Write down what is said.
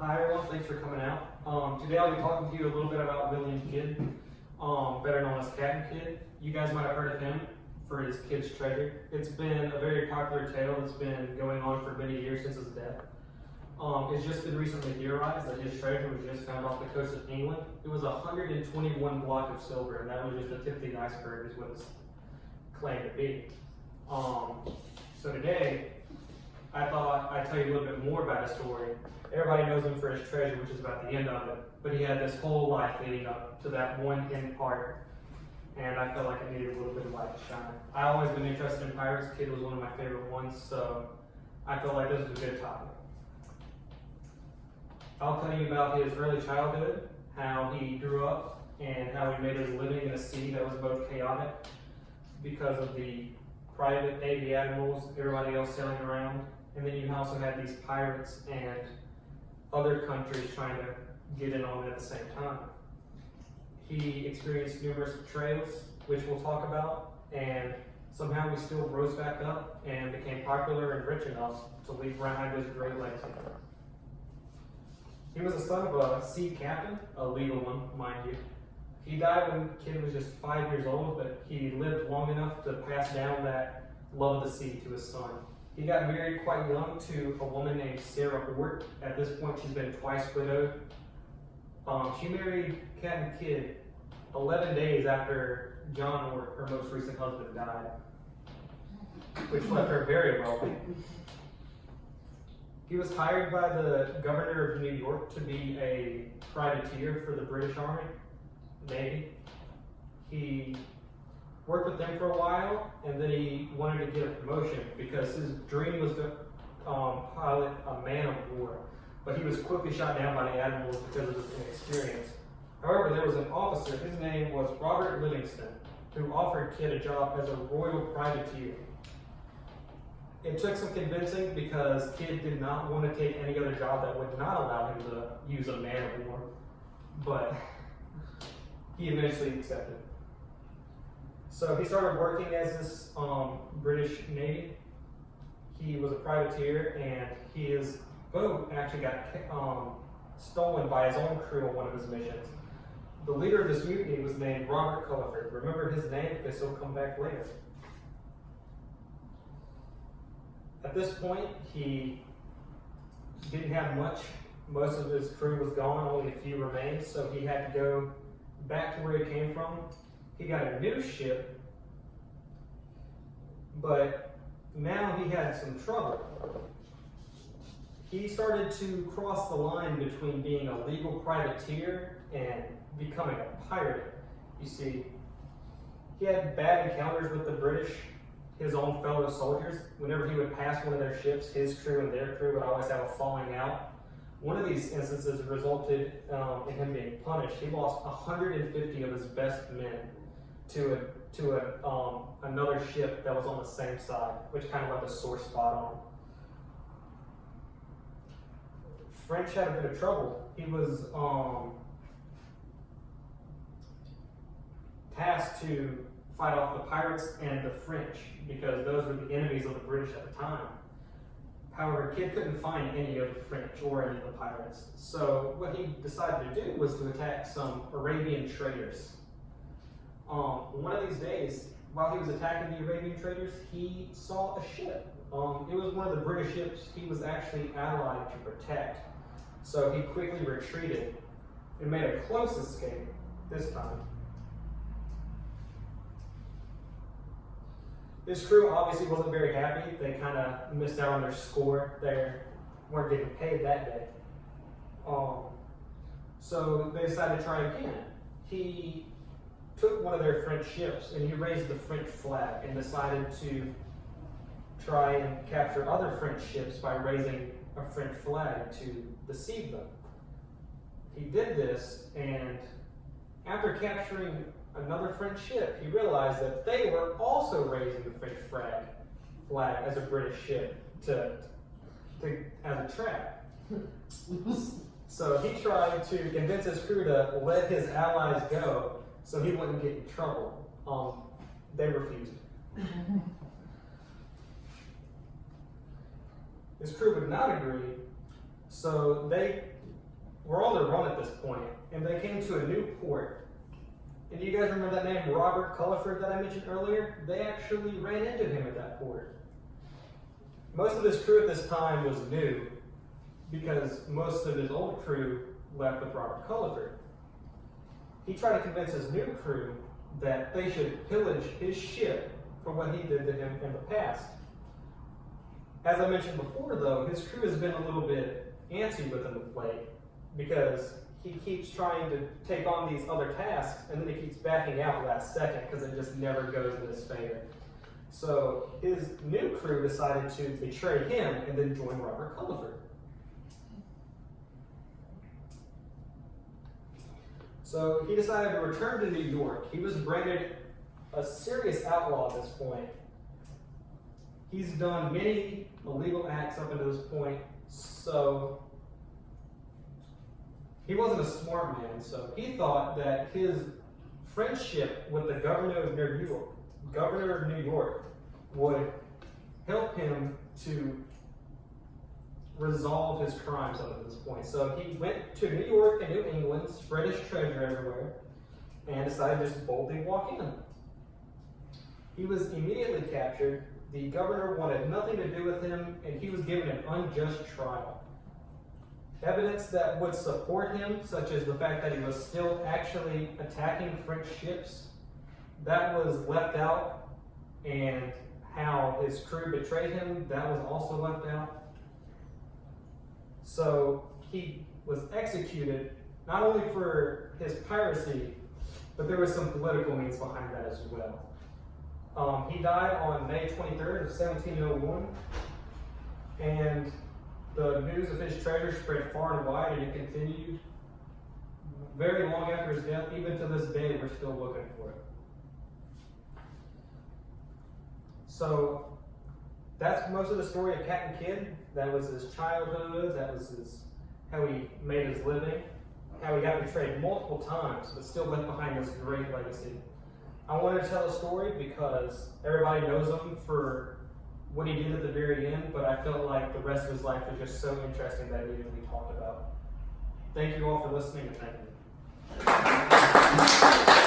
Hi everyone, thanks for coming out. Today I'll be talking to you a little bit about William Kidd, better known as Captain Kidd. You guys might have heard of him for his Kidd's Treasure. It's been a very popular tale that's been going on for many years since his death. It's just been recently theorized that his treasure was just found off the coast of England. It was 121 block of silver, and that was just the tip of the iceberg is what it's claimed to be. So today, I thought I'd tell you a little bit more about his story. Everybody knows him for his treasure, which is about the end of it, but he had this whole life leading up to that one end part, and I felt like I needed a little bit of light to shine. I've always been interested in pirates. Kidd was one of my favorite ones, so I felt like this was a good topic. I'll tell you about his early childhood, how he grew up, and how he made his living in a sea that was both chaotic because of the private Navy admirals, everybody else sailing around, and then you also had these pirates and other countries trying to get in on it at the same time. He experienced numerous betrayals, which we'll talk about, and somehow he still rose back up and became popular and rich enough to leave behind this great legacy. He was the son of a sea captain, a legal one, mind you. He died when Kidd was just 5 years old, but he lived long enough to pass down that love of the sea to his son. He got married quite young to a woman named Sarah Hort. At this point, she's been twice widowed. She married Captain Kidd 11 days after John Hort, her most recent husband, died, which left her very wealthy. He was hired by the governor of New York to be a privateer for the British Army, Navy. He worked with them for a while, and then he wanted to get a promotion because his dream was to pilot a man of war. But he was quickly shot down by the admirals because of his inexperience. However, there was an officer, his name was Robert Livingston, who offered Kidd a job as a royal privateer. It took some convincing because Kidd did not want to take any other job that would not allow him to use a man of war, but he eventually accepted. So he started working as this British Navy. He was a privateer, and his boat actually got stolen by his own crew on one of his missions. The leader of this mutiny was named Robert Culliford. Remember his name because he'll come back later. At this point, he didn't have much. Most of his crew was gone, only a few remained, so he had to go back to where he came from. He got a new ship, but now he had some trouble. He started to cross the line between being a legal privateer and becoming a pirate. You see, he had bad encounters with the British, his own fellow soldiers. Whenever he would pass one of their ships, his crew and their crew would always have a falling out. One of these instances resulted in him being punished. He lost 150 of his best men to another ship that was on the same side, which kind of left a sore spot on him. French had a bit of trouble. He was tasked to fight off the pirates and the French because those were the enemies of the British at the time. However, Kidd couldn't find any of the French or any of the pirates. So what he decided to do was to attack some Arabian traders. One of these days, while he was attacking the Arabian traders, he saw a ship. It was one of the British ships he was actually allied to protect. So he quickly retreated and made a close escape this time. His crew obviously wasn't very happy. They kind of missed out on their score. They weren't getting paid that day. So they decided to try again. He took one of their French ships and he raised the French flag and decided to try and capture other French ships by raising a French flag to deceive them. He did this, and after capturing another French ship, he realized that they were also raising the French flag as a British ship as a trap. So he tried to convince his crew to let his allies go so he wouldn't get in trouble. They refused. His crew would not agree, so they were on the run at this point, and they came to a new port. And do you guys remember that name, Robert Culliford, that I mentioned earlier? They actually ran into him at that port. Most of his crew at this time was new, because most of his old crew left with Robert Culliford. He tried to convince his new crew that they should pillage his ship for what he did to him in the past. As I mentioned before, though, his crew has been a little bit antsy with him of late, because he keeps trying to take on these other tasks, and then he keeps backing out last second because it just never goes in his favor. So his new crew decided to betray him and then join Robert Culliford. So he decided to return to New York. He was branded a serious outlaw at this point. He's done many illegal acts up until this point, so he wasn't a smart man, so he thought that his friendship with the governor of New York would help him to resolve his crimes up to this point. So he went to New York and New England, spread his treasure everywhere, and decided to just boldly walk in. He was immediately captured. The governor wanted nothing to do with him, and he was given an unjust trial. Evidence that would support him, such as the fact that he was still actually attacking French ships, that was left out, and how his crew betrayed him, that was also left out. So he was executed not only for his piracy, but there was some political means behind that as well. He died on May 23rd of 1701, and the news of his treasure spread far and wide, and it continued very long after his death. Even to this day, we're still looking for it. So that's most of the story of Captain Kidd. That was his childhood. That was how he made his living, how he got betrayed multiple times, but still left behind this great legacy. I wanted to tell a story because everybody knows him for what he did at the very end, but I felt like the rest of his life was just so interesting that it needed to be talked about. Thank you all for listening, and thank you.